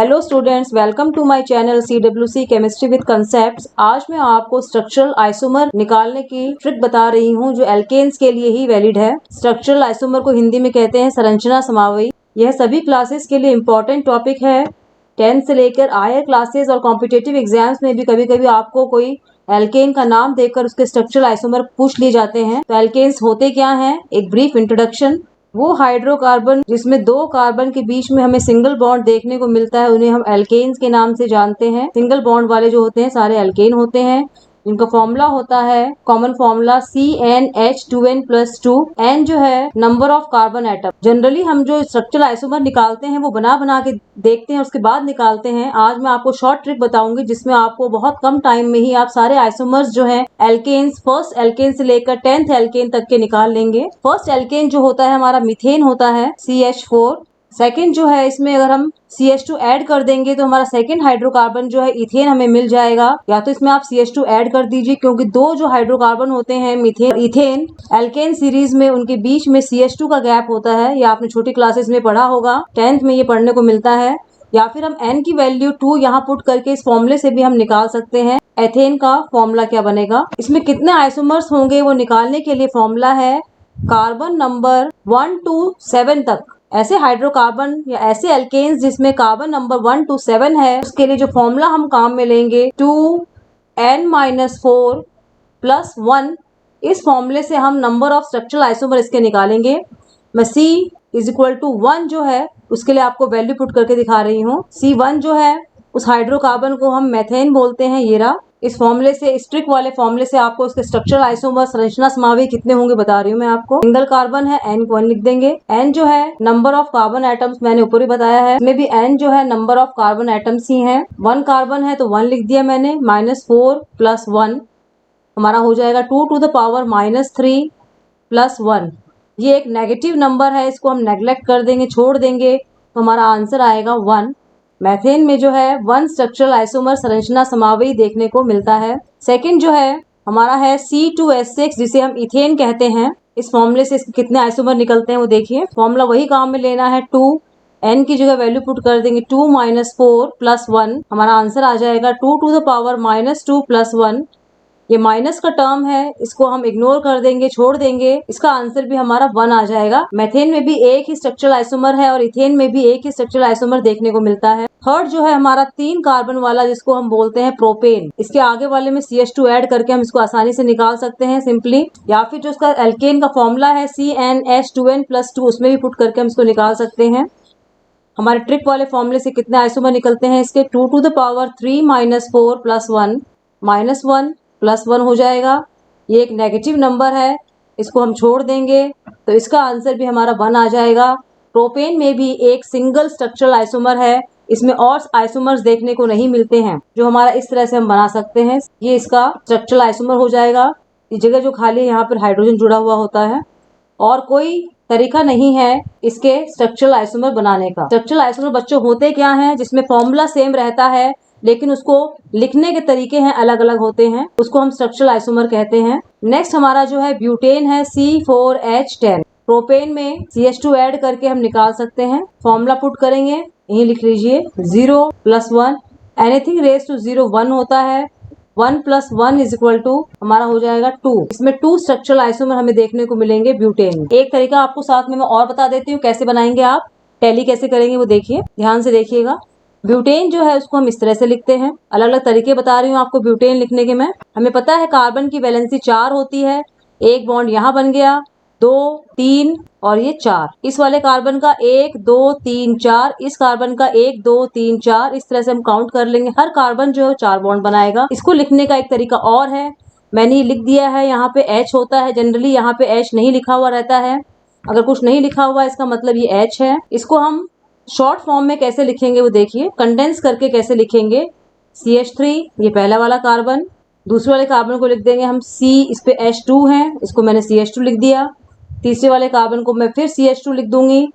Hello students, welcome to my channel CWC chemistry with concepts. आज मैं आपको structural isomer निकालने की ट्रिक बता रही हूँ जो एल्केन्स के लिए ही वैलिड है। स्ट्रक्चरल आइसोमर को हिंदी में कहते हैं संरचना समावयी। यह सभी क्लासेस के लिए इम्पोर्टेंट टॉपिक है। 10th से लेकर हायर क्लासेस और कॉम्पिटेटिव एग्जाम्स में भी कभी कभी आपको कोई एल्केन का नाम देकर उसके स्ट्रक्चरल आइसोमर पूछ लिए जाते हैं। तो एल्केन्स होते क्या हैं? एक ब्रीफ इंट्रोडक्शन। वो हाइड्रोकार्बन जिसमें दो कार्बन के बीच में हमें सिंगल बॉन्ड देखने को मिलता है उन्हें हम एल्केन्स के नाम से जानते हैं। सिंगल बॉन्ड वाले जो होते हैं सारे एल्केन होते हैं। इनका फॉर्मूला होता है कॉमन फॉर्मूला CnH2n+2। N जो है number of carbon atom. Generally हम जो स्ट्रक्चरल आइसोमर निकालते हैं वो बना बना के देखते हैं उसके बाद निकालते हैं। आज मैं आपको शॉर्ट ट्रिक बताऊंगी जिसमें आपको बहुत कम टाइम में ही आप सारे आइसोमर्स जो हैं एल्केन्स, फर्स्ट एल्केन से लेकर 10th एल्केन तक के निकाल लेंगे। फर्स्ट एल्केन जो होता है हमारा मीथेन होता है CH4। सेकेंड जो है इसमें अगर हम CH2 ऐड कर देंगे तो हमारा सेकेंड हाइड्रोकार्बन जो है इथेन हमें मिल जाएगा। या तो इसमें आप CH2 ऐड कर दीजिए क्योंकि दो जो हाइड्रोकार्बन होते हैं मीथेन इथेन एल्केन सीरीज में उनके बीच में CH2 का गैप होता है। ये आपने छोटी क्लासेस में पढ़ा होगा, 10th में ये पढ़ने को मिलता है। या फिर हम N की वैल्यू 2 यहाँ पुट करके इस फॉर्मूले से भी हम निकाल सकते हैं एथेन का फॉर्मूला क्या बनेगा। इसमें कितने आइसोमर्स होंगे वो निकालने के लिए फॉर्मूला है कार्बन नंबर 1 to 7 तक। ऐसे हाइड्रोकार्बन या ऐसे एल्केन्स जिसमें कार्बन नंबर 1 to 7 है उसके लिए जो फॉर्मूला हम काम में लेंगे 2n-4 + 1। इस फॉर्मूले से हम नंबर ऑफ स्ट्रक्चरल आइसोमर इसके निकालेंगे। मैं C=1 जो है उसके लिए आपको वैल्यू पुट करके दिखा रही हूँ। C1 जो है उस हाइड्रोकार्बन को हम मेथेन बोलते हैं। ये रहा। इस फॉर्मूले से, इस ट्रिक वाले फॉर्मूले से आपको उसके स्ट्रक्चरल आइसोमर संरचना समावयी कितने होंगे बता रही हूँ मैं आपको। सिंगल कार्बन है N को 1 लिख देंगे। N जो है नंबर ऑफ कार्बन एटम्स, मैंने ऊपर ही बताया है। इसमें भी N जो है नंबर ऑफ कार्बन एटम्स ही हैं। 1 कार्बन है तो 1 लिख दिया मैंने। -4 + 1 हमारा हो जाएगा 2 to the power -3 + 1। ये एक नेगेटिव नंबर है, इसको हम नेग्लेक्ट कर देंगे, छोड़ देंगे तो हमारा आंसर आएगा 1। मैथेन में जो है 1 स्ट्रक्चरल आइसोमर संरचना समावयी देखने को मिलता है। सेकंड जो है हमारा है C2H6 जिसे हम इथेन कहते हैं। इस फॉर्मूले से इसके कितने आइसोमर निकलते हैं वो देखिए। फॉर्मूला वही काम में लेना है 2। N की जगह वैल्यू पुट कर देंगे 2 - 4 + 1 हमारा आंसर आ जाएगा 2 to the power -2 + 1। ये माइनस का टर्म है, इसको हम इग्नोर कर देंगे, छोड़ देंगे। इसका आंसर भी हमारा 1 आ जाएगा। मेथेन में भी एक ही स्ट्रक्चरल आइसोमर है और इथेन में भी एक ही स्ट्रक्चरल आइसोमर देखने को मिलता है। थर्ड जो है हमारा 3 कार्बन वाला जिसको हम बोलते हैं प्रोपेन। इसके आगे वाले में CH2 ऐड करके हम इसको आसानी से निकाल सकते हैं सिंपली। या फिर जो उसका एल्केन का फॉर्मूला है CnH2n+2 उसमें भी पुट करके हम इसको निकाल सकते हैं। हमारे ट्रिक वाले फॉर्मूले से कितने आइसोमर निकलते हैं इसके 2 to the power 3 - 4 + 1 -1 + 1 हो जाएगा। ये एक नेगेटिव नंबर है, इसको हम छोड़ देंगे तो इसका आंसर भी हमारा 1 आ जाएगा। प्रोपेन में भी एक सिंगल स्ट्रक्चरल आइसोमर है, इसमें और आइसोमर्स देखने को नहीं मिलते हैं जो हमारा इस तरह से हम बना सकते हैं। ये इसका स्ट्रक्चरल आइसोमर हो जाएगा। इस जगह जो खाली है यहाँ पर हाइड्रोजन जुड़ा हुआ होता है और कोई तरीका नहीं है इसके स्ट्रक्चरल आइसोमर बनाने का। स्ट्रक्चरल आइसोमर बच्चों होते क्या हैं? जिसमें फॉर्मूला सेम रहता है लेकिन उसको लिखने के तरीके हैं अलग अलग होते हैं, उसको हम स्ट्रक्चरल आइसोमर कहते हैं। नेक्स्ट हमारा जो है ब्यूटेन है C4H10। प्रोपेन में CH2 ऐड करके हम निकाल सकते हैं। फॉर्मूला पुट करेंगे, यही लिख लीजिए 0 + 1 एनीथिंग रेज टू 0 1 होता है। 1 + 1 = हमारा हो जाएगा 2। इसमें 2 स्ट्रक्चरल आइसोमर हमें देखने को मिलेंगे ब्यूटेन। एक तरीका आपको साथ में मैं और बता देती हूँ कैसे बनाएंगे, आप टैली कैसे करेंगे वो देखिए, ध्यान से देखिएगा। ब्यूटेन जो है उसको हम इस तरह से लिखते हैं। अलग अलग तरीके बता रही हूँ आपको ब्यूटेन लिखने के। मैं हमें पता है कार्बन की वैलेंसी 4 होती है। एक बॉन्ड यहाँ बन गया, 2 3 और ये 4। इस वाले कार्बन का 1 2 3 4, इस कार्बन का 1 2 3 4। इस तरह से हम काउंट कर लेंगे। हर कार्बन जो है 4 बॉन्ड बनाएगा। इसको लिखने का एक तरीका और है, मैंने ये लिख दिया है। यहाँ पे H होता है, जनरली यहाँ पे H नहीं लिखा हुआ रहता है। अगर कुछ नहीं लिखा हुआ इसका मतलब ये H है। इसको हम शॉर्ट फॉर्म में कैसे लिखेंगे वो देखिए, कंडेंस करके कैसे लिखेंगे। CH3 ये पहला वाला कार्बन, दूसरे वाले कार्बन को लिख देंगे हम C, इस पे H2 है, इसको मैंने CH2 लिख दिया। तीसरे वाले कार्बन को मैं फिर CH2 लिख दूंगी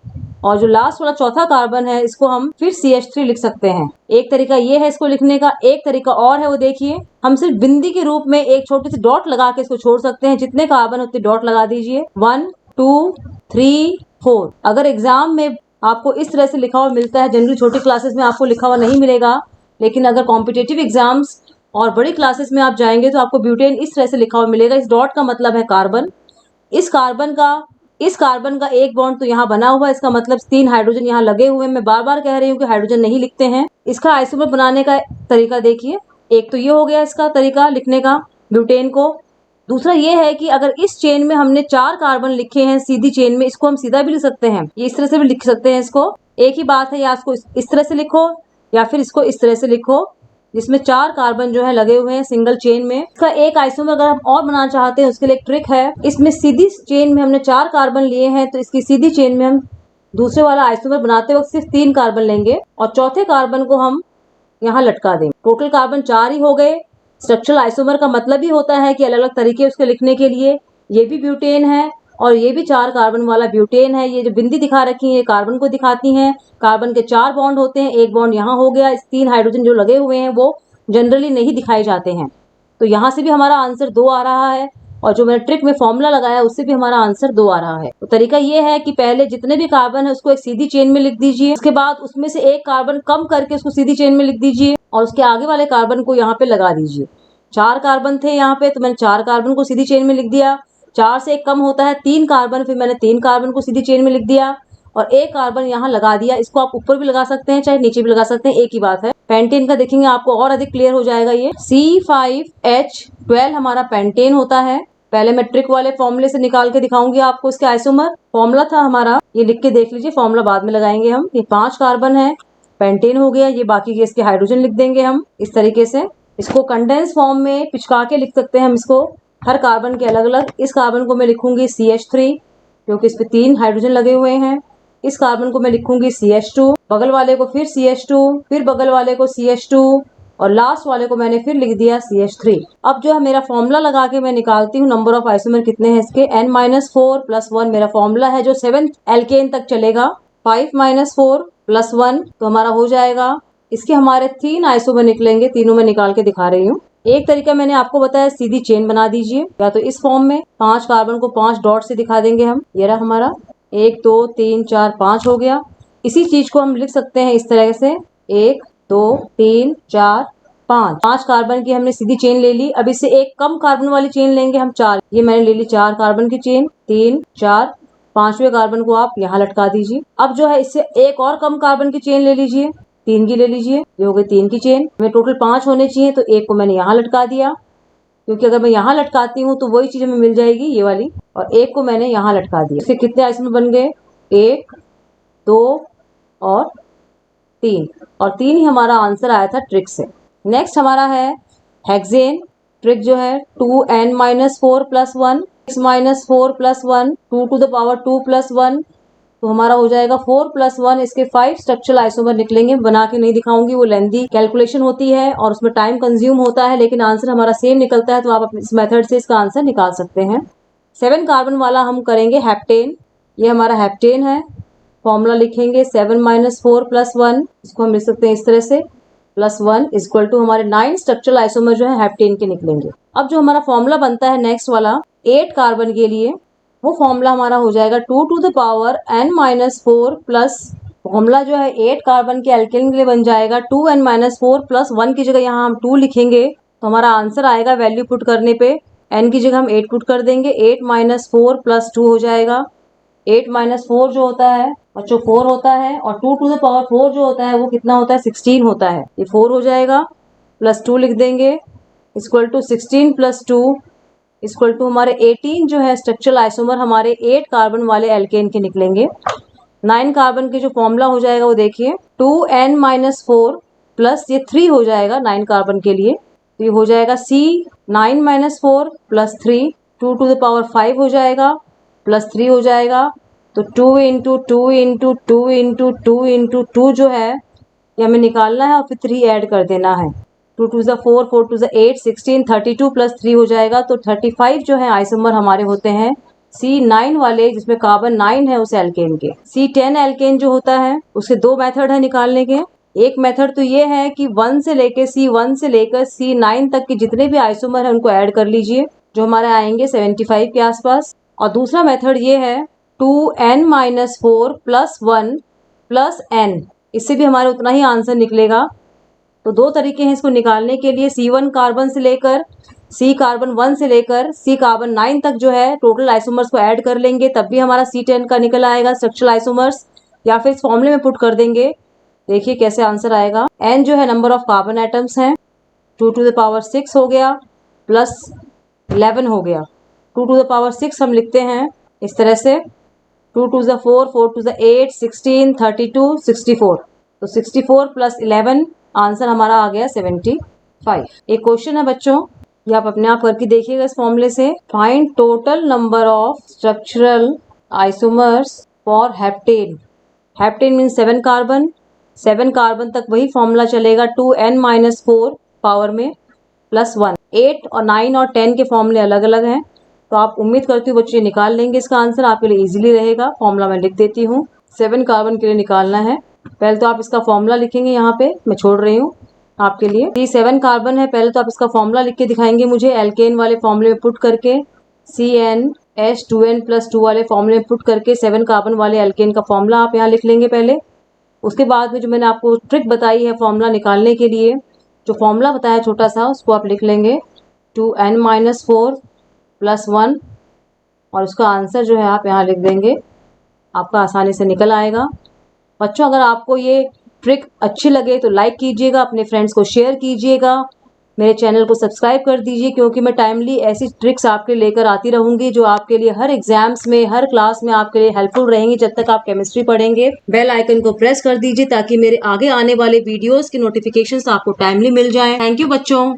और जो लास्ट वाला चौथा कार्बन है इसको हम फिर CH3 लिख सकते हैं। एक तरीका ये है इसको लिखने का। एक तरीका और है वो देखिए, हम सिर्फ बिंदी के रूप में एक छोटी सी डॉट लगा के इसको छोड़ सकते हैं। जितने कार्बन उतने डॉट लगा दीजिए, 1 2 3 4। अगर एग्जाम में आपको इस तरह से लिखा हुआ मिलता है। जनरली छोटी क्लासेस में आपको लिखा हुआ नहीं मिलेगा, लेकिन अगर कॉम्पिटिटिव एग्जाम्स और बड़ी क्लासेस में आप जाएंगे तो आपको ब्यूटेन इस तरह से लिखा हुआ मिलेगा। इस डॉट का मतलब है कार्बन। इस कार्बन का एक बॉन्ड तो यहाँ बना हुआ है, इसका मतलब 3 हाइड्रोजन यहाँ लगे हुए हैं। मैं बार बार कह रही हूँ कि हाइड्रोजन नहीं लिखते हैं। इसका आइसोमर बनाने का तरीका देखिए। एक तो ये हो गया इसका तरीका लिखने का ब्यूटेन को। दूसरा ये है कि अगर इस चेन में हमने 4 कार्बन लिखे हैं सीधी चेन में, इसको हम सीधा भी लिख सकते हैं, ये इस तरह से भी लिख सकते हैं इसको। एक ही बात है, या इसको इस तरह से लिखो या फिर इसको इस तरह से लिखो, जिसमें 4 कार्बन जो है लगे हुए हैं सिंगल चेन में। इसका एक आइसोमर अगर हम और बनाना चाहते हैं उसके लिए एक ट्रिक है। इसमें सीधी चेन में हमने 4 कार्बन लिए हैं, तो इसकी सीधी चेन में हम दूसरे वाला आइसोमर बनाते वक्त सिर्फ 3 कार्बन लेंगे और चौथे कार्बन को हम यहाँ लटका देंगे। टोटल कार्बन 4 ही हो गए। स्ट्रक्चरल आइसोमर का मतलब ही होता है कि अलग अलग तरीके उसके लिखने के लिए। ये भी ब्यूटेन है और ये भी 4 कार्बन वाला ब्यूटेन है। ये जो बिंदी दिखा रखी है ये कार्बन को दिखाती हैं। कार्बन के 4 बॉन्ड होते हैं, एक बॉन्ड यहाँ हो गया। इस 3 हाइड्रोजन जो लगे हुए हैं वो जनरली नहीं दिखाए जाते हैं। तो यहाँ से भी हमारा आंसर 2 आ रहा है, और जो मैंने ट्रिक में फॉर्मूला लगाया उससे भी हमारा आंसर 2 आ रहा है। तो तरीका ये है कि पहले जितने भी कार्बन है उसको एक सीधी चेन में लिख दीजिए, उसके बाद उसमें से एक कार्बन कम करके उसको सीधी चेन में लिख दीजिए और उसके आगे वाले कार्बन को यहाँ पे लगा दीजिए। 4 कार्बन थे यहाँ पे, तो मैंने 4 कार्बन को सीधी चेन में लिख दिया। 4 से एक कम होता है 3 कार्बन, फिर मैंने 3 कार्बन को सीधी चेन में लिख दिया और एक कार्बन यहाँ लगा दिया। इसको आप ऊपर भी लगा सकते हैं चाहे नीचे भी लगा सकते हैं, एक ही बात है। पेंटेन का देखेंगे आपको और अधिक क्लियर हो जाएगा। ये C5H12 हमारा पेंटेन होता है। पहले मैं ट्रिक वाले फॉर्मूले से निकाल के दिखाऊंगी आपको इसके आइसोमर। फॉर्मूला था हमारा, ये लिख के देख लीजिए, फॉर्मूला बाद में लगाएंगे हम। ये 5 कार्बन है, पेंटेन हो गया। ये बाकी के इसके हाइड्रोजन लिख देंगे हम इस तरीके से। इसको कंडेंस फॉर्म में पिचका के लिख सकते हैं हम इसको, हर कार्बन के अलग अलग। इस कार्बन को मैं लिखूंगी CH3 क्योंकि इस पे 3 हाइड्रोजन लगे हुए हैं। इस कार्बन को मैं लिखूंगी CH2, बगल वाले को फिर CH2, फिर बगल वाले को CH2 और लास्ट वाले को मैंने फिर लिख दिया CH3। अब जो है मेरा फॉर्मूला लगा के मैं निकालती हूँ नंबर ऑफ आइसोमर कितने हैं इसके। N-4 + 1 मेरा फॉर्मूला है जो 7 एल्केन तक चलेगा। 5 - 4 + 1 तो हमारा हो जाएगा। इसके हमारे 3 आइसोमर निकलेंगे, तीनों में निकाल के दिखा रही हूँ। एक तरीका मैंने आपको बताया, सीधी चेन बना दीजिए, या तो इस फॉर्म में 5 कार्बन को 5 डॉट से दिखा देंगे हम। ये रहा हमारा 1 2 3 4 5 हो गया। इसी चीज को हम लिख सकते हैं इस तरह से 1 2 3 4 5। 5 कार्बन की हमने सीधी चेन ले ली। अब इससे एक कम कार्बन वाली चेन लेंगे हम 4। ये मैंने ले ली 4 कार्बन की चेन, 3 4। 5वें कार्बन को आप यहाँ लटका दीजिए। अब जो है इससे एक और कम कार्बन की चेन ले लीजिए, 3 की ले लीजिए। ये हो गई 3 की चेन। हमें टोटल 5 होने चाहिए, तो एक को मैंने यहाँ लटका दिया, क्योंकि अगर मैं यहाँ लटकाती हूँ तो वही चीज हमें मिल जाएगी ये वाली, और एक को मैंने यहाँ लटका दिया। इसके कितने आइसोमर बन गए? 1 2 और 3, और 3 ही हमारा आंसर आया था ट्रिक से। नेक्स्ट हमारा है हेक्सेन। ट्रिक जो है 2n - 4 + 1, 6 - 4 + 1, 2 to the power 2 + 1, तो हमारा हो जाएगा 4 + 1। इसके 5 स्ट्रक्चरल आइसोमर निकलेंगे। बना के नहीं दिखाऊंगी, वो लेंदी कैलकुलेशन होती है और उसमें टाइम कंज्यूम होता है, लेकिन आंसर हमारा सेम निकलता है, तो आप इस मेथड से इसका आंसर निकाल सकते हैं। 7 कार्बन वाला हम करेंगे हेप्टेन। ये हमारा हेप्टेन है। फॉर्मूला लिखेंगे 7 - 4 + 1, इसको हम लिख सकते हैं इस तरह से, +1 = हमारे 9 स्ट्रक्चरल आइसोमर जो है हेप्टेन के निकलेंगे। अब जो हमारा फॉर्मूला बनता है नेक्स्ट वाला 8 कार्बन के लिए, वो फॉर्मूला हमारा हो जाएगा 2 to the power n - 4 plus, formula जो है 8 कार्बन के एल्केन के लिए बन जाएगा 2n - 4 + 1 की जगह यहाँ हम 2 लिखेंगे, तो हमारा आंसर आएगा वैल्यू पुट करने पे n की जगह हम 8 पुट कर देंगे। 8 - 4 + 2 हो जाएगा। 8 - 4 जो होता है बच्चों 4 होता है, और 2 to the power 4 जो होता है वो कितना होता है? 16 होता है। ये 4 हो जाएगा, +2 लिख देंगे, = 16 + 2 = हमारे 18 जो है स्ट्रक्चरल आइसोमर हमारे 8 कार्बन वाले एल्केन के निकलेंगे। 9 कार्बन के जो फॉर्मूला हो जाएगा वो देखिए 2n - 4 प्लस ये 3 हो जाएगा 9 कार्बन के लिए, तो ये हो जाएगा C9 - 4 + 3, 2 to the power 5 हो जाएगा, +3 हो जाएगा, तो 2 × 2 × 2 × 2 × 2 जो है ये हमें निकालना है और फिर 3 ऐड कर देना है। 2 2 4 4 2 8 16 32 + 3 हो जाएगा, तो 35 जो है आइसोमर हमारे होते हैं C9 वाले, जिसमें कार्बन 9 है उस एल्केन के। C10 एल्केन जो होता है उसके 2 मेथड है निकालने के। एक मेथड तो ये है कि 1 से लेकर C9 तक के जितने भी आइसोमर है उनको ऐड कर लीजिए, जो हमारे आएंगे 75 के आसपास। और दूसरा मेथड ये है 2n - 4 + 1 प्लस n, इससे भी हमारे उतना ही आंसर निकलेगा। तो दो तरीके हैं इसको निकालने के लिए, C1 कार्बन से लेकर C कार्बन 1 से लेकर C कार्बन 9 तक जो है टोटल आइसोमर्स को ऐड कर लेंगे, तब भी हमारा C10 का निकल आएगा स्ट्रक्चरल आइसोमर्स, या फिर इस फॉर्मूले में पुट कर देंगे। देखिए कैसे आंसर आएगा। n जो है नंबर ऑफ कार्बन एटम्स हैं, 2 to the power 6 हो गया प्लस 11 हो गया। 2 to the power 6 हम लिखते हैं इस तरह से, 2 to the 4, 4 to the 8, 16, 32, 64। तो 64 प्लस 11 आंसर हमारा आ गया 75। एक क्वेश्चन है बच्चों, ये आप अपने आप करके देखिएगा इस फॉर्मूले से। Find total number of structural isomers for heptane. Heptane mean 7 carbon, 7 carbon तक वही फॉर्मूला चलेगा, 2n-4 पावर में प्लस 1। 8 और 9 और 10 के फॉर्मूले अलग अलग हैं, तो आप उम्मीद करती हूँ बच्चे निकाल लेंगे इसका आंसर, आपके लिए इजीली रहेगा। फॉर्मूला मैं लिख देती हूँ। 7 कार्बन के लिए निकालना है, पहले तो आप इसका फॉर्मूला लिखेंगे, यहाँ पे मैं छोड़ रही हूँ आपके लिए। ये 7 कार्बन है, पहले तो आप इसका फॉर्मूला लिख के दिखाएंगे मुझे, एल्केन वाले फॉर्मूले में पुट करके, CnH2n+2 वाले फॉर्मूले में पुट करके 7 कार्बन वाले एल्केन का फॉर्मूला आप यहाँ लिख लेंगे पहले। उसके बाद में जो मैंने आपको ट्रिक बताई है फॉर्मूला निकालने के लिए, जो फॉर्मूला बताया छोटा सा, उसको आप लिख लेंगे 2n-4 प्लस 1, और उसका आंसर जो है आप यहाँ लिख देंगे, आपका आसानी से निकल आएगा। बच्चों अगर आपको ये ट्रिक अच्छी लगे तो लाइक कीजिएगा, अपने फ्रेंड्स को शेयर कीजिएगा, मेरे चैनल को सब्सक्राइब कर दीजिए, क्योंकि मैं टाइमली ऐसी ट्रिक्स आपके लेकर आती रहूँगी जो आपके लिए हर एग्जाम्स में, हर क्लास में आपके लिए हेल्पफुल रहेंगी जब तक आप केमिस्ट्री पढ़ेंगे। बेल आइकन को प्रेस कर दीजिए ताकि मेरे आगे आने वाले वीडियोस की नोटिफिकेशंस आपको टाइमली मिल जाएं। थैंक यू बच्चों।